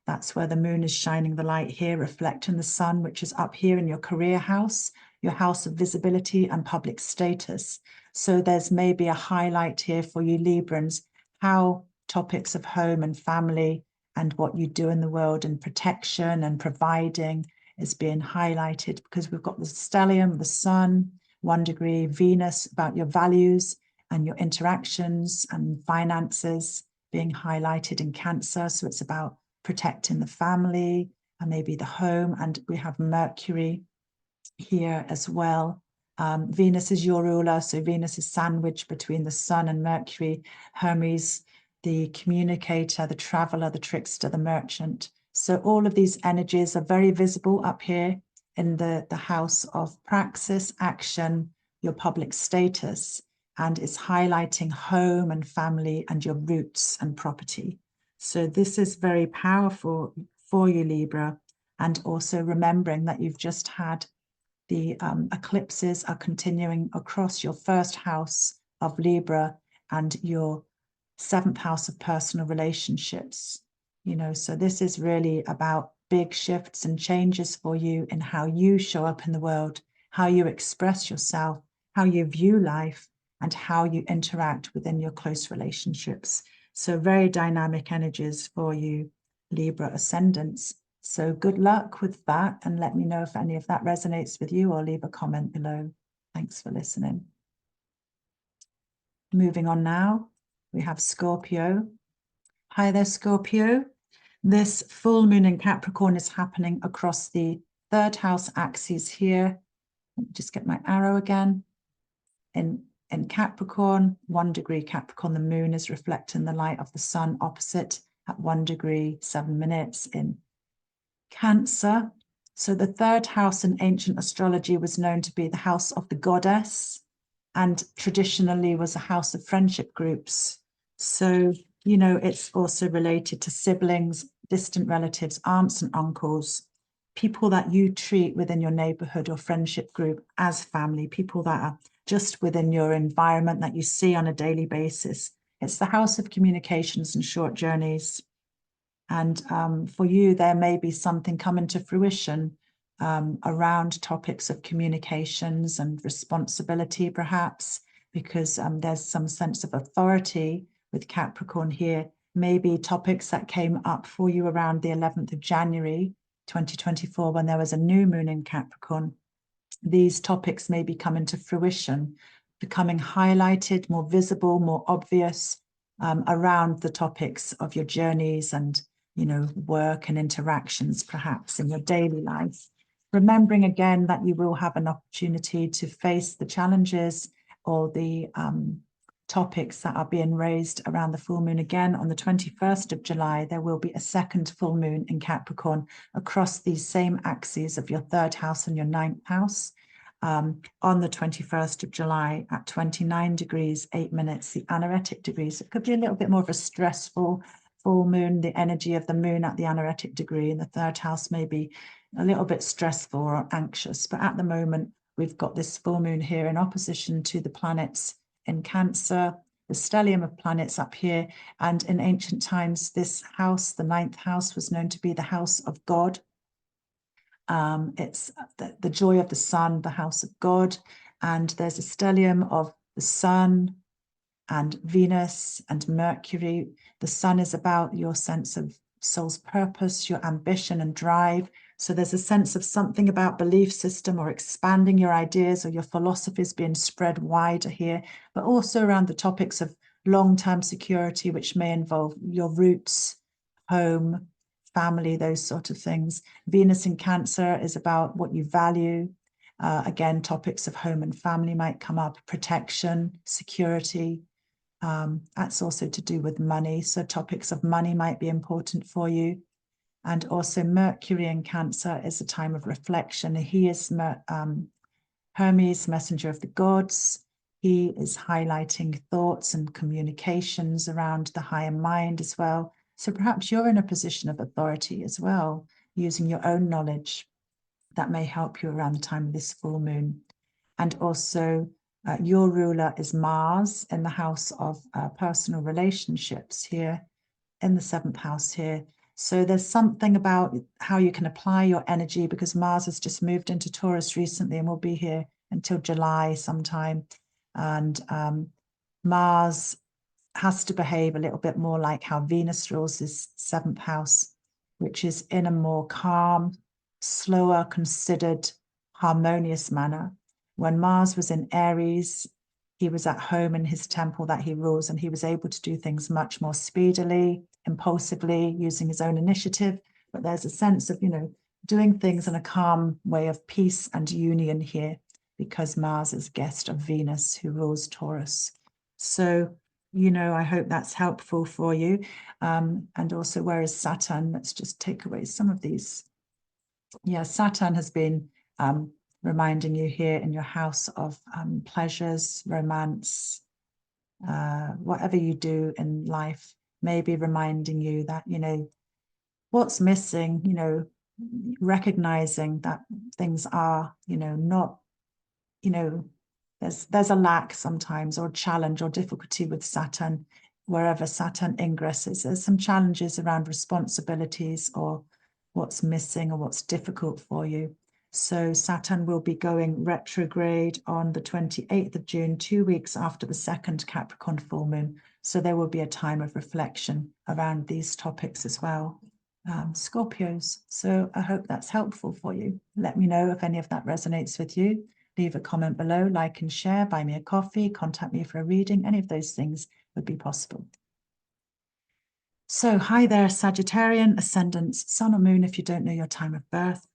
That's where the moon is shining the light here, reflecting the sun, which is up here in your career house, your house of visibility and public status. So there's maybe a highlight here for you Librans, how topics of home and family and what you do in the world and protection and providing is being highlighted, because we've got the stellium, the sun, 1 degree, Venus, about your values and your interactions and finances being highlighted in Cancer. So it's about protecting the family and maybe the home. And we have Mercury here as well. Venus is your ruler. So Venus is sandwiched between the sun and Mercury. Hermes, the communicator, the traveler, the trickster, the merchant. So all of these energies are very visible up here in the house of praxis, action, your public status, and it's highlighting home and family and your roots and property. So this is very powerful for you, Libra, and also remembering that you've just had the eclipses are continuing across your 1st house of Libra and your 7th house of personal relationships. You know, so this is really about big shifts and changes for you in how you show up in the world, how you express yourself, how you view life, and how you interact within your close relationships. So very dynamic energies for you, Libra ascendants. So good luck with that, and let me know if any of that resonates with you, or leave a comment below. Thanks for listening. Moving on now, we have Scorpio. Hi there, Scorpio. This full moon in Capricorn is happening across the 3rd house axis here. Let me just get my arrow again. In Capricorn, 1 degree Capricorn, the moon is reflecting the light of the sun opposite at 1 degree, 7 minutes in Cancer. So the 3rd house in ancient astrology was known to be the house of the goddess, and traditionally was a house of friendship groups. So, you know, it's also related to siblings, distant relatives, aunts and uncles, people that you treat within your neighborhood or friendship group as family, people that are just within your environment that you see on a daily basis. It's the house of communications and short journeys. And for you, there may be something coming to fruition around topics of communications and responsibility, perhaps, because there's some sense of authority with Capricorn here. Maybe topics that came up for you around the 11th of January, 2024, when there was a new moon in Capricorn. These topics may be coming to fruition, becoming highlighted, more visible, more obvious around the topics of your journeys and, you know, work and interactions, perhaps in your daily life. Remembering again that you will have an opportunity to face the challenges or the topics that are being raised around the full moon. Again, on the 21st of July, there will be a 2nd full moon in Capricorn across these same axes of your 3rd house and your 9th house. On the 21st of July at 29 degrees, 8 minutes, the anaretic degrees. It could be a little bit more of a stressful full moon. The energy of the moon at the anaretic degree in the 3rd house may be a little bit stressful or anxious. But at the moment, we've got this full moon here in opposition to the planets in Cancer, the stellium of planets up here. And in ancient times, this house, the 9th house, was known to be the house of God. It's the joy of the sun, the house of God. And there's a stellium of the sun and Venus and Mercury. The sun is about your sense of soul's purpose, your ambition and drive. So there's a sense of something about belief system or expanding your ideas or your philosophies being spread wider here, but also around the topics of long-term security, which may involve your roots, home, family, those sort of things. Venus in Cancer is about what you value. Again, topics of home and family might come up, protection, security. That's also to do with money. So topics of money might be important for you. And also Mercury in Cancer is a time of reflection. He is Hermes, messenger of the gods. He is highlighting thoughts and communications around the higher mind as well. So perhaps you're in a position of authority as well, using your own knowledge. That may help you around the time of this full moon. And also your ruler is Mars in the house of personal relationships here in the 7th house here. So there's something about how you can apply your energy, because Mars has just moved into Taurus recently and will be here until July sometime. And Mars has to behave a little bit more like how Venus rules his 7th house, which is in a more calm, slower, considered, harmonious manner. When Mars was in Aries, he was at home in his temple that he rules, and he was able to do things much more speedily, impulsively, using his own initiative. But there's a sense of, you know, doing things in a calm way of peace and union here, because Mars is guest of Venus, who rules Taurus. So, you know, I hope that's helpful for you. And also, where is Saturn? Let's just take away some of these. Yeah, Saturn has been reminding you here in your house of pleasures, romance, whatever you do in life, maybe reminding you that, you know, what's missing, you know, recognizing that things are, you know, not, you know, there's a lack sometimes, or challenge or difficulty with Saturn. Wherever Saturn ingresses, there's some challenges around responsibilities or what's missing or what's difficult for you. So Saturn will be going retrograde on the 28th of June, 2 weeks after the second Capricorn full moon. So there will be a time of reflection around these topics as well. Scorpios. So I hope that's helpful for you. Let me know if any of that resonates with you. Leave a comment below, like and share, buy me a coffee, contact me for a reading. Any of those things would be possible. So hi there, Sagittarian, ascendants, sun or moon if you don't know your time of birth.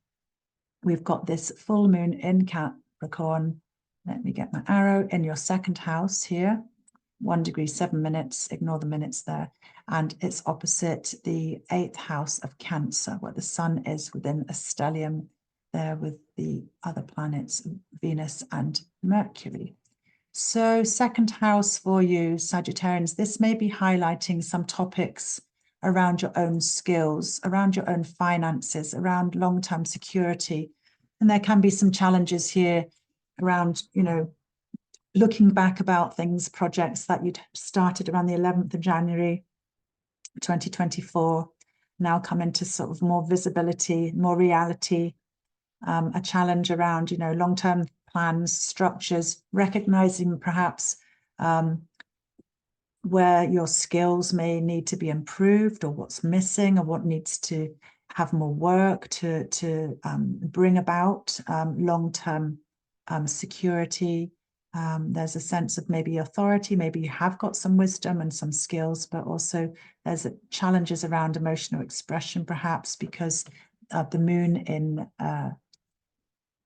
We've got this full moon in Capricorn. Let me get my arrow in your second house here. 1 degree, 7 minutes, ignore the minutes there. And it's opposite the 8th house of Cancer, where the sun is within a stellium there with the other planets, Venus and Mercury. So second house for you, Sagittarians, this may be highlighting some topics around your own skills, around your own finances, around long-term security. And there can be some challenges here around, you know, looking back about things, projects that you'd started around the 11th of January, 2024, now come into sort of more visibility, more reality, a challenge around, you know, long-term plans, structures, recognizing perhaps where your skills may need to be improved or what's missing or what needs to have more work to bring about long-term security. There's a sense of maybe authority, maybe you have got some wisdom and some skills, but also there's challenges around emotional expression, perhaps because the moon in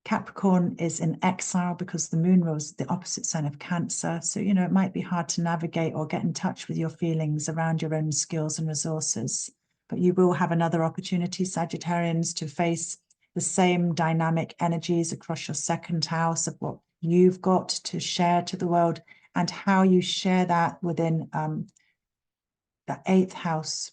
Capricorn is in exile because the moon rules the opposite sign of Cancer. So, you know, it might be hard to navigate or get in touch with your feelings around your own skills and resources. But you will have another opportunity, Sagittarians, to face the same dynamic energies across your second house of what you've got to share to the world and how you share that within the 8th house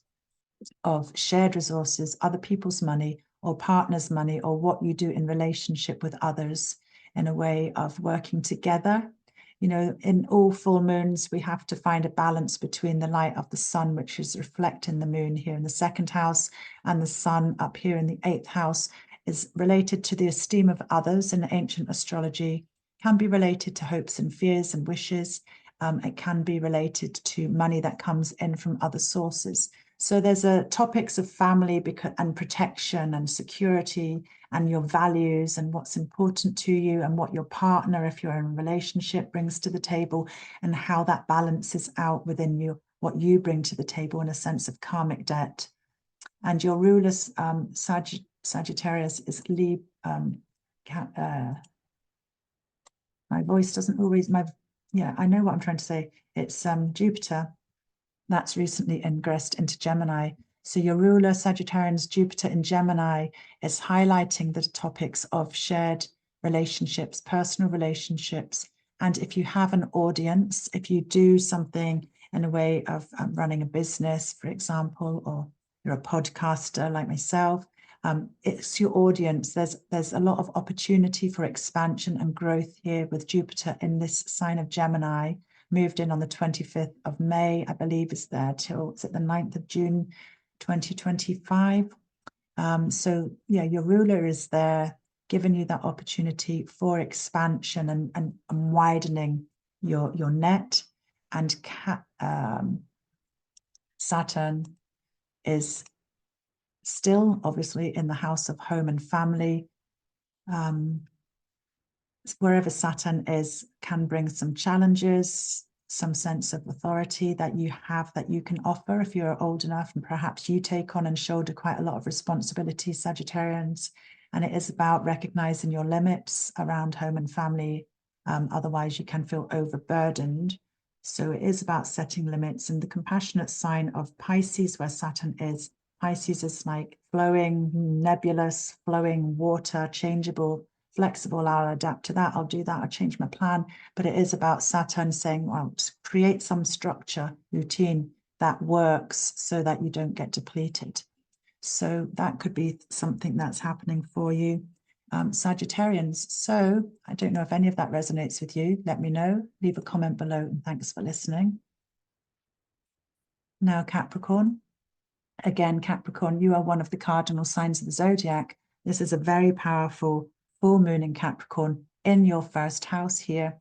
of shared resources, other people's money, or partner's money, or what you do in relationship with others in a way of working together. You know, in all full moons, we have to find a balance between the light of the sun, which is reflecting the moon here in the second house, and the sun up here in the 8th house is related to the esteem of others in ancient astrology, can be related to hopes and fears and wishes. It can be related to money that comes in from other sources. So there's topics of family and protection and security and your values and what's important to you and what your partner, if you're in a relationship, brings to the table and how that balances out within you, what you bring to the table in a sense of karmic debt. And your ruler, Sagittarius, is my voice doesn't always, I know what I'm trying to say. It's Jupiter. That's recently ingressed into Gemini. So your ruler, Sagittarius, Jupiter in Gemini, is highlighting the topics of shared relationships, personal relationships. And if you have an audience, if you do something in a way of running a business, for example, or you're a podcaster like myself, it's your audience. There's a lot of opportunity for expansion and growth here with Jupiter in this sign of Gemini. Moved in on the 25th of May, I believe is there till it's at the 9th of June, 2025. So yeah, your ruler is there, giving you that opportunity for expansion and widening your net. And Saturn is still obviously in the house of home and family. Wherever Saturn is can bring some challenges, some sense of authority that you have that you can offer if you're old enough, and perhaps you take on and shoulder quite a lot of responsibility, Sagittarians. And it is about recognizing your limits around home and family. Otherwise, you can feel overburdened. So it is about setting limits. And the compassionate sign of Pisces, where Saturn is, Pisces is like flowing, nebulous, flowing water, changeable, flexible. I'll adapt to that. I'll do that. I'll change my plan. But it is about Saturn saying, well, create some structure, routine that works so that you don't get depleted. So that could be something that's happening for you, Sagittarians. So I don't know if any of that resonates with you. Let me know. Leave a comment below, and thanks for listening. Now, Capricorn. Again, Capricorn, you are one of the cardinal signs of the zodiac. This is a very powerful full moon in Capricorn in your first house here.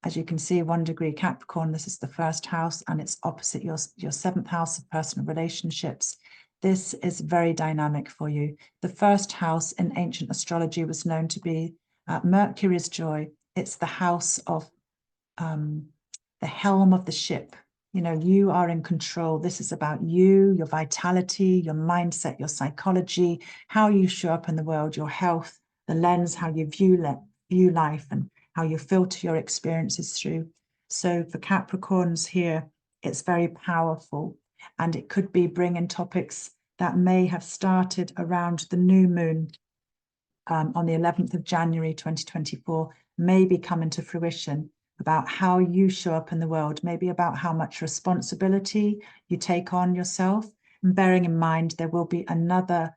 As you can see, 1 degree Capricorn, this is the first house, and it's opposite your 7th house of personal relationships. This is very dynamic for you. The first house in ancient astrology was known to be Mercury's joy. It's the house of the helm of the ship. You know, you are in control. This is about you, your vitality, your mindset, your psychology, how you show up in the world, your health, the lens, how you view life, and how you filter your experiences through. So for Capricorns here, it's very powerful, and it could be bringing topics that may have started around the new moon on the 11th of January 2024, may be coming to fruition about how you show up in the world, maybe about how much responsibility you take on yourself. And bearing in mind, there will be another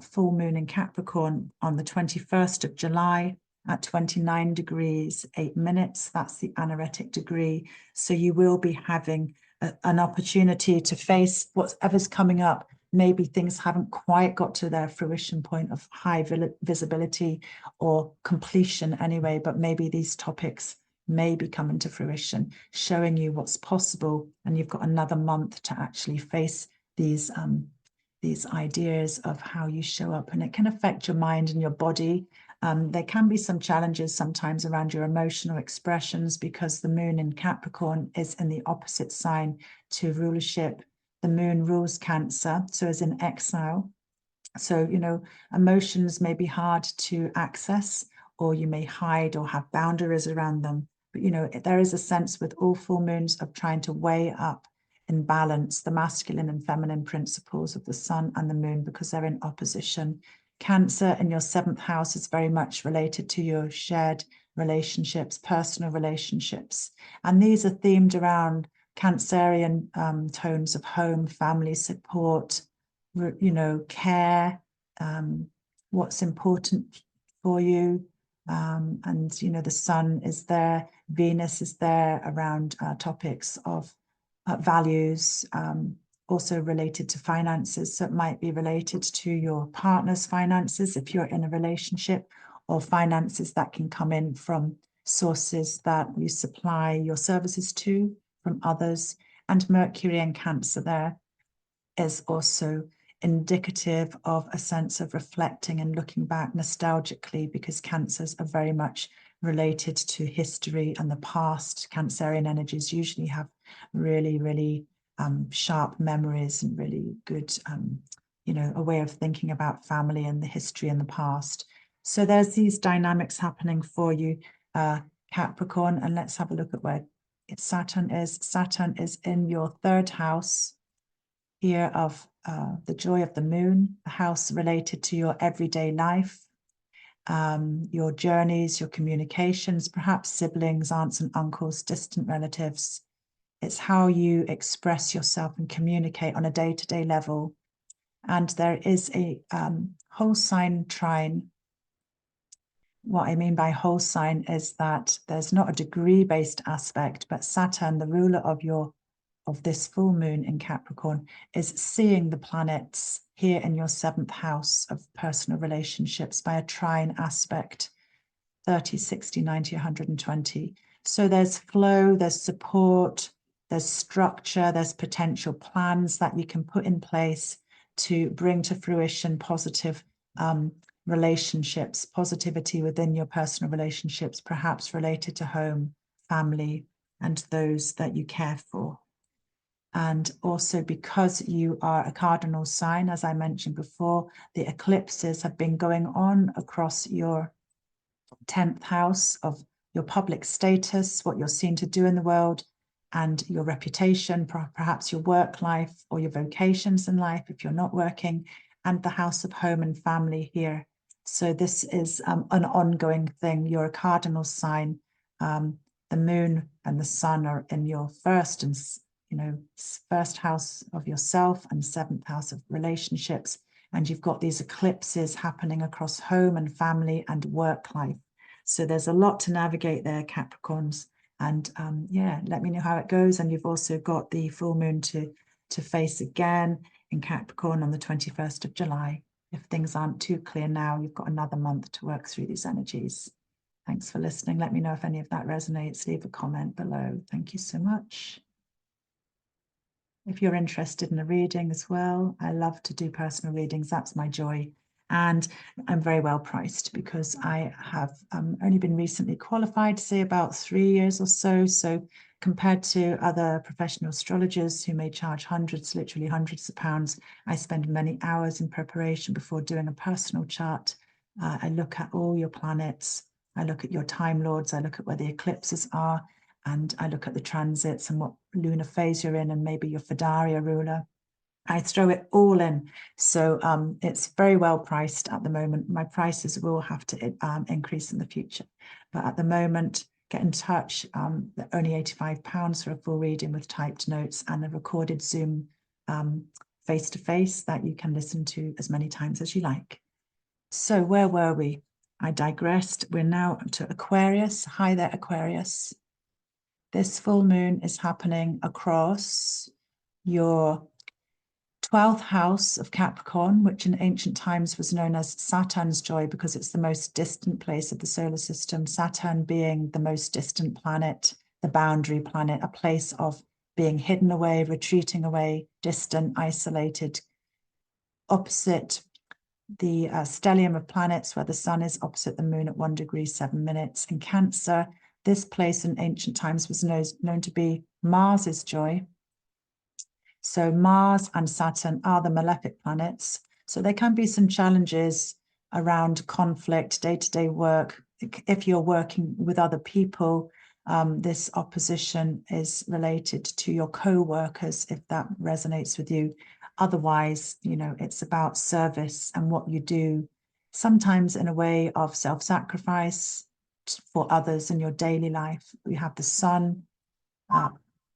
full moon in Capricorn on the 21st of July at 29 degrees, 8 minutes. That's the anaretic degree. So you will be having an opportunity to face whatever's coming up. Maybe things haven't quite got to their fruition point of high visibility or completion anyway, but maybe these topics may be coming to fruition, showing you what's possible. And you've got another month to actually face these ideas of how you show up, and it can affect your mind and your body. There can be some challenges sometimes around your emotional expressions because the moon in Capricorn is in the opposite sign to rulership. The moon rules Cancer, so is in exile. So, you know, emotions may be hard to access, or you may hide or have boundaries around them. But, you know, there is a sense with all full moons of trying to weigh up in balance the masculine and feminine principles of the sun and the moon because they're in opposition. Cancer in your 7th house is very much related to your shared relationships, personal relationships. And these are themed around Cancerian tones of home, family support, you know, care, what's important for you. And, you know, the sun is there, Venus is there around topics of values, also related to finances. So it might be related to your partner's finances if you're in a relationship, or finances that can come in from sources that you supply your services to from others. And Mercury in Cancer there is also indicative of a sense of reflecting and looking back nostalgically, because Cancers are very much related to history and the past. Cancerian energies usually have really sharp memories and really good, you know, a way of thinking about family and the history and the past. So there's these dynamics happening for you, Capricorn, and let's have a look at where Saturn is. Saturn is in your 3rd house here of the joy of the moon, a house related to your everyday life, your journeys, your communications, perhaps siblings, aunts and uncles, distant relatives. It's how you express yourself and communicate on a day-to-day level. And there is a whole sign trine. What I mean by whole sign is that there's not a degree-based aspect, but Saturn, the ruler of this full moon in Capricorn, is seeing the planets here in your 7th house of personal relationships by a trine aspect, 30, 60, 90, 120. So there's flow, there's support, there's structure, there's potential plans that you can put in place to bring to fruition positive relationships, positivity within your personal relationships, perhaps related to home, family, and those that you care for. And also because you are a cardinal sign, as I mentioned before, the eclipses have been going on across your 10th house of your public status, what you're seen to do in the world, and your reputation, perhaps your work life or your vocations in life if you're not working, and the house of home and family here. So this is an ongoing thing. You're a cardinal sign. The moon and the sun are in your first and, you know, 1st house of yourself and 7th house of relationships. And you've got these eclipses happening across home and family and work life. So there's a lot to navigate there, Capricorns. And yeah, let me know how it goes. And you've also got the full moon to face again in Capricorn on the 21st of July. If things aren't too clear now, you've got another month to work through these energies. Thanks for listening. Let me know if any of that resonates. Leave a comment below. Thank you so much. If you're interested in a reading as well, I love to do personal readings. That's my joy. And I'm very well priced because I have only been recently qualified, say about 3 years or so. So compared to other professional astrologers who may charge hundreds, literally hundreds of pounds, I spend many hours in preparation before doing a personal chart. I look at all your planets. I look at your time lords. I look at where the eclipses are. And I look at the transits and what lunar phase you're in and maybe your Fedaria ruler. I throw it all in. So it's very well priced at the moment. My prices will have to increase in the future. But at the moment, get in touch. Only £85 for a full reading with typed notes and a recorded Zoom face-to-face that you can listen to as many times as you like. So where were we? I digressed. We're now to Aquarius. Hi there, Aquarius. This full moon is happening across your 12th house of Capricorn, which in ancient times was known as Saturn's joy because it's the most distant place of the solar system, Saturn being the most distant planet, the boundary planet, a place of being hidden away, retreating away, distant, isolated, opposite the stellium of planets where the sun is opposite the moon at 1 degree 7 minutes. In Cancer, this place in ancient times was known to be Mars's joy. So Mars and Saturn are the malefic planets. So there can be some challenges around conflict, day-to-day work. If you're working with other people, this opposition is related to your co-workers, if that resonates with you. Otherwise, you know, it's about service and what you do, sometimes in a way of self-sacrifice for others in your daily life. We have the sun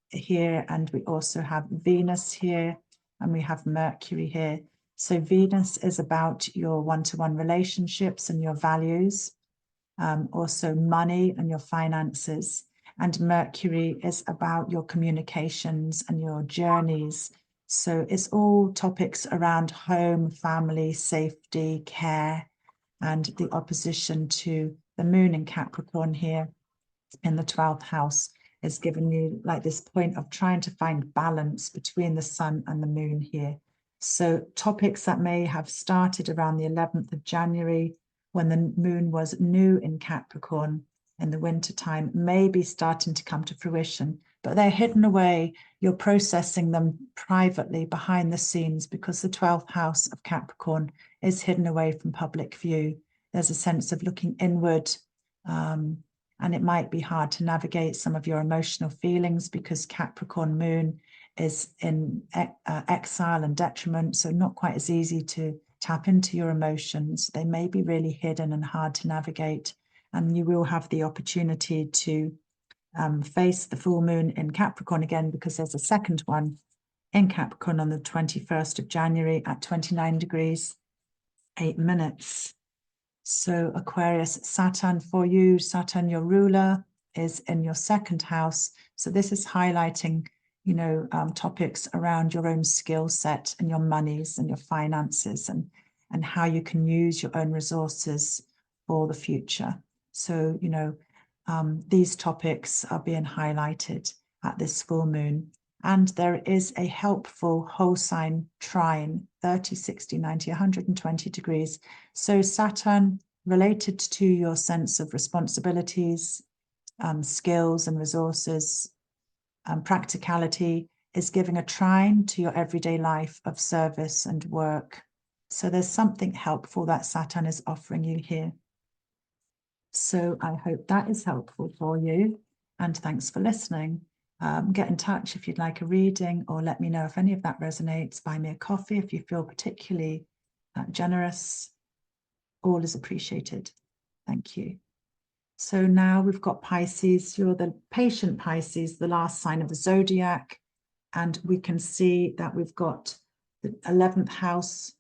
here, and we also have Venus here, and we have Mercury here. So Venus is about your one-to-one relationships and your values, also money and your finances. And Mercury is about your communications and your journeys. So it's all topics around home, family, safety, care, and the opposition to the moon in Capricorn here in the 12th house is giving you like this point of trying to find balance between the sun and the moon here. So topics that may have started around the 11th of January when the moon was new in Capricorn in the winter time may be starting to come to fruition, but they're hidden away. You're processing them privately behind the scenes because the 12th house of Capricorn is hidden away from public view. There's a sense of looking inward, and it might be hard to navigate some of your emotional feelings because Capricorn moon is in exile and detriment, so not quite as easy to tap into your emotions. They may be really hidden and hard to navigate, and you will have the opportunity to face the full moon in Capricorn again because there's a second one in Capricorn on the 21st of January at 29 degrees 8 minutes. So Aquarius, Saturn for you, Saturn, your ruler, is in your second house. So this is highlighting, you know, topics around your own skill set and your monies and your finances and how you can use your own resources for the future. So, you know, these topics are being highlighted at this full moon. And there is a helpful whole sign trine, 30, 60, 90, 120 degrees. So Saturn related to your sense of responsibilities, skills and resources, practicality is giving a trine to your everyday life of service and work. So there's something helpful that Saturn is offering you here. So I hope that is helpful for you. And thanks for listening. Get in touch if you'd like a reading, or let me know if any of that resonates. Buy me a coffee if you feel particularly generous. All is appreciated. Thank you. So now we've got Pisces. You're the patient Pisces, the last sign of the zodiac. And we can see that we've got the 11th house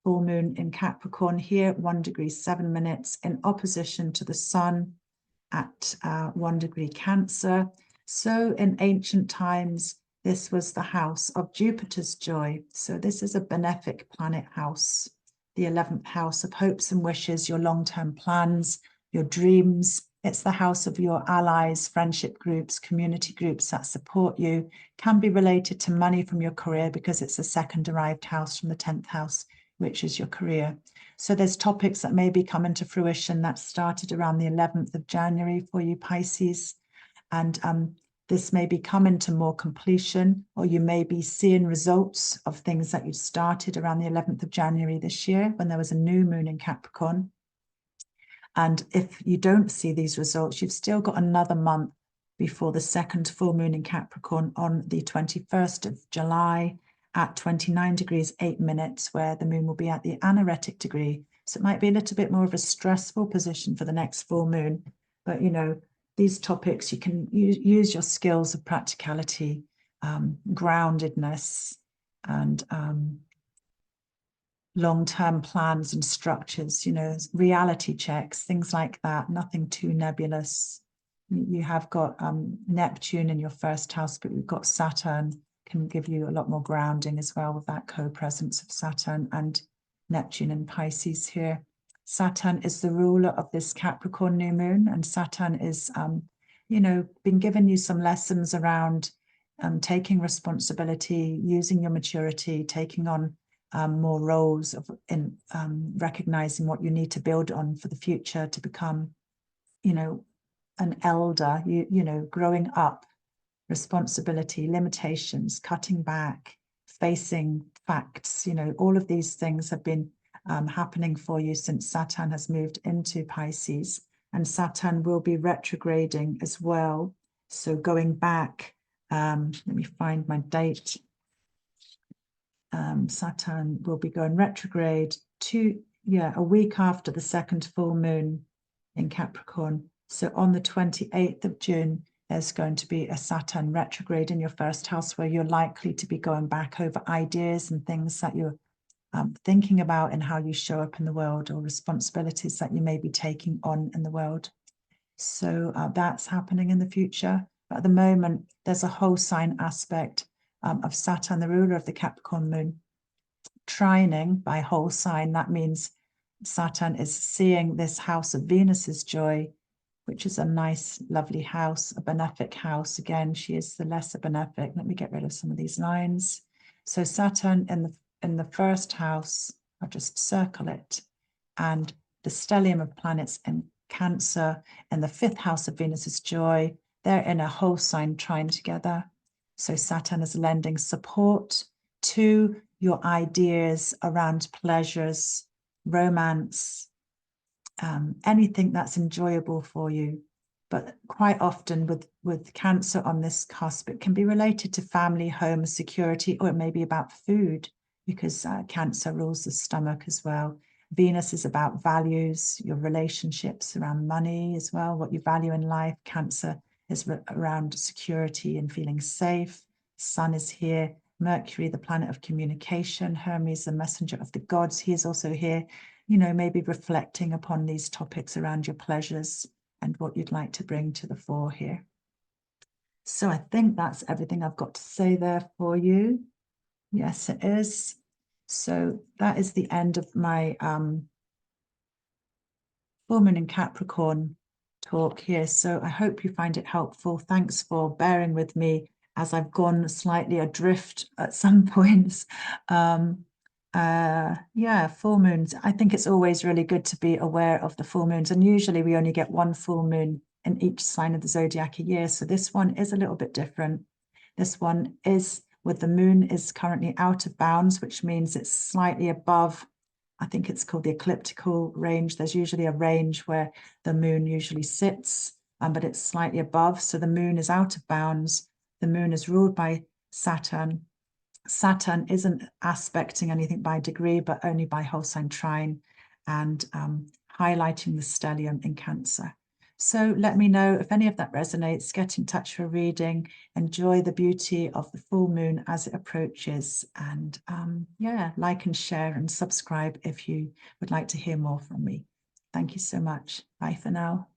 full moon in Capricorn here, 1 degree 7 minutes in opposition to the sun at 1 degree Cancer. So in ancient times, this was the house of Jupiter's joy. So this is a benefic planet house. the 11th house of hopes and wishes, your long-term plans, your dreams. It's the house of your allies, friendship groups, community groups that support you. Can be related to money from your career because it's a second derived house from the 10th house, which is your career. So there's topics that may be coming to fruition that started around the 11th of January for you, Pisces. And this may be coming to more completion, or you may be seeing results of things that you started around the 11th of January this year when there was a new moon in Capricorn. And if you don't see these results, you've still got another month before the second full moon in Capricorn on the 21st of July at 29 degrees 8 minutes, where the moon will be at the anaretic degree. So it might be a little bit more of a stressful position for the next full moon. But, you know, these topics, you can use your skills of practicality, groundedness, and long-term plans and structures, you know, reality checks, things like that, nothing too nebulous. You have got Neptune in your first house, but you've got Saturn, can give you a lot more grounding as well with that co-presence of Saturn and Neptune and Pisces here. Saturn is the ruler of this Capricorn new moon, and Saturn is, you know, been giving you some lessons around taking responsibility, using your maturity, taking on more roles in recognizing what you need to build on for the future to become, you know, an elder, you know, growing up, responsibility, limitations, cutting back, facing facts, you know, all of these things have been happening for you since Saturn has moved into Pisces, and Saturn will be retrograding as well. So going back, let me find my date. Saturn will be going retrograde a week after the second full moon in Capricorn. So on the 28th of June, there's going to be a Saturn retrograde in your first house, where you're likely to be going back over ideas and things that you're thinking about and how you show up in the world, or responsibilities that you may be taking on in the world. So that's happening in the future. But at the moment, there's a whole sign aspect of Saturn, the ruler of the Capricorn moon, trining by whole sign. That means Saturn is seeing this house of Venus's joy, which is a nice, lovely house, a benefic house. Again, she is the lesser benefic. Let me get rid of some of these lines. So Saturn in the first house, I'll just circle it, and the stellium of planets in Cancer and the 5th house of Venus's joy, they're in a whole sign trine together. So Saturn is lending support to your ideas around pleasures, romance, anything that's enjoyable for you. But quite often with Cancer on this cusp, it can be related to family, home, security, or it may be about food, because Cancer rules the stomach as well. Venus is about values, your relationships around money as well, what you value in life. Cancer is around security and feeling safe. Sun is here. Mercury, the planet of communication. Hermes, the messenger of the gods. He is also here, you know, maybe reflecting upon these topics around your pleasures and what you'd like to bring to the fore here. So I think that's everything I've got to say there for you. Yes, it is. So that is the end of my full moon in Capricorn talk here. So I hope you find it helpful. Thanks for bearing with me as I've gone slightly adrift at some points. Yeah, full moons. I think it's always really good to be aware of the full moons. And usually we only get one full moon in each sign of the zodiac a year. So this one is a little bit different. This one is with the moon is currently out of bounds, which means it's slightly above, I think it's called the ecliptical range. There's usually a range where the moon usually sits, but it's slightly above. So the moon is out of bounds. The moon is ruled by Saturn. Saturn isn't aspecting anything by degree, but only by whole sign trine, and highlighting the stellium in Cancer. So let me know if any of that resonates. Get in touch for a reading. Enjoy the beauty of the full moon as it approaches. And yeah, like and share and subscribe if you would like to hear more from me. Thank you so much. Bye for now.